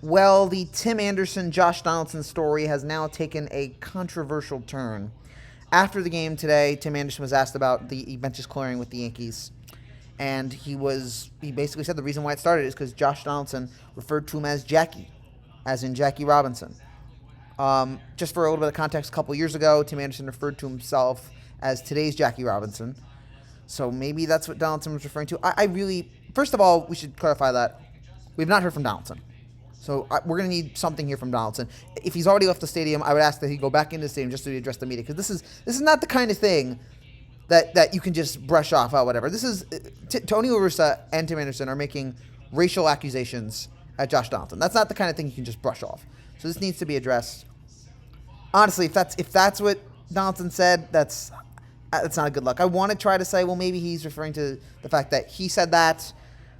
Well, the Tim Anderson, Josh Donaldson story has now taken a controversial turn. After the game today, Tim Anderson was asked about the benches clearing with the Yankees, and he basically said the reason why it started is because Josh Donaldson referred to him as Jackie, as in Jackie Robinson. Just for a little bit of context, a couple years ago, Tim Anderson referred to himself as today's Jackie Robinson. So maybe that's what Donaldson was referring to. I really, first of all, we should clarify that we've not heard from Donaldson. So we're going to need something here from Donaldson. If he's already left the stadium, I would ask that he go back into the stadium just to address the media, because this is not the kind of thing that you can just brush off. Oh, whatever. This is Tony La Russa and Tim Anderson are making racial accusations at Josh Donaldson. That's not the kind of thing you can just brush off. So this needs to be addressed. Honestly, if that's what Donaldson said, that's not a good look. I want to try to say, well, maybe he's referring to the fact that he said that.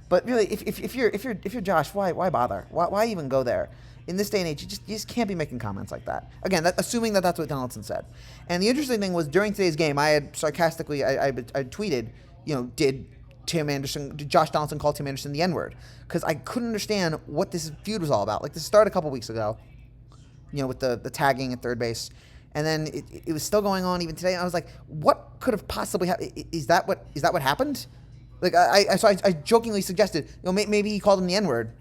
But really, if you're Josh, why bother? Why even go there? In this day and age, you just can't be making comments like that. Again, assuming that that's what Donaldson said. And the interesting thing was, during today's game, I had sarcastically I tweeted, did Josh Donaldson call Tim Anderson the N-word? Because I couldn't understand what this feud was all about. Like, this started a couple weeks ago, with the tagging at third base. And then it was still going on even today. I was like, what could have possibly happened? Is that what happened? Like, I jokingly suggested, maybe he called him the N-word.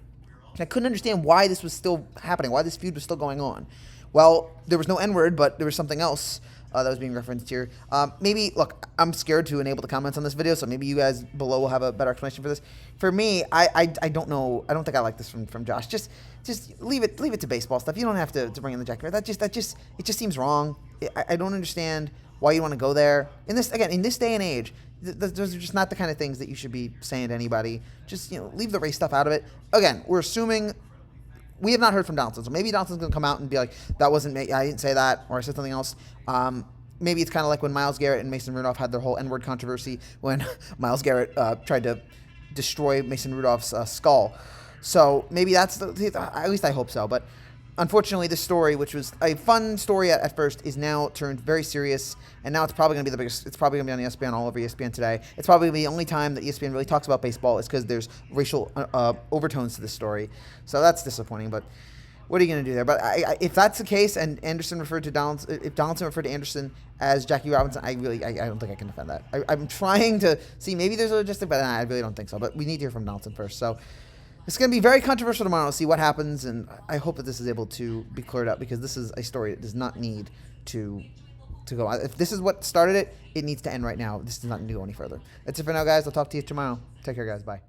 And I couldn't understand why this was still happening, why this feud was still going on. Well, there was no N-word, but there was something else that was being referenced here. Look, I'm scared to enable the comments on this video, so maybe you guys below will have a better explanation for this. For me, I don't know. I don't think I like this from Josh. Just leave it to baseball stuff. You don't have to bring in the Jackie. It just seems wrong. I don't understand why you want to go there. In this day and age, those are just not the kind of things that you should be saying to anybody. Just, leave the race stuff out of it. Again, we're assuming we have not heard from Donaldson, so maybe Donaldson's going to come out and be like, that wasn't me, I didn't say that, or I said something else. Maybe it's kind of like when Myles Garrett and Mason Rudolph had their whole N-word controversy when Myles Garrett tried to destroy Mason Rudolph's skull. So maybe that's at least I hope so. But unfortunately, this story, which was a fun story at first, is now turned very serious, and now it's probably going to be the biggest. It's probably going to be on ESPN, all over ESPN today. It's probably the only time that ESPN really talks about baseball is because there's racial overtones to this story. So that's disappointing, but what are you going to do there? But if that's the case, and Anderson referred to Donaldson, if Donaldson referred to Anderson as Jackie Robinson, I don't think I can defend that. I'm trying to see, maybe there's a logistic, but I really don't think so. But we need to hear from Donaldson first. So it's going to be very controversial tomorrow. We'll see what happens, and I hope that this is able to be cleared up, because this is a story that does not need to go on. If this is what started it, it needs to end right now. This does not need to go any further. That's it for now, guys. I'll talk to you tomorrow. Take care, guys. Bye.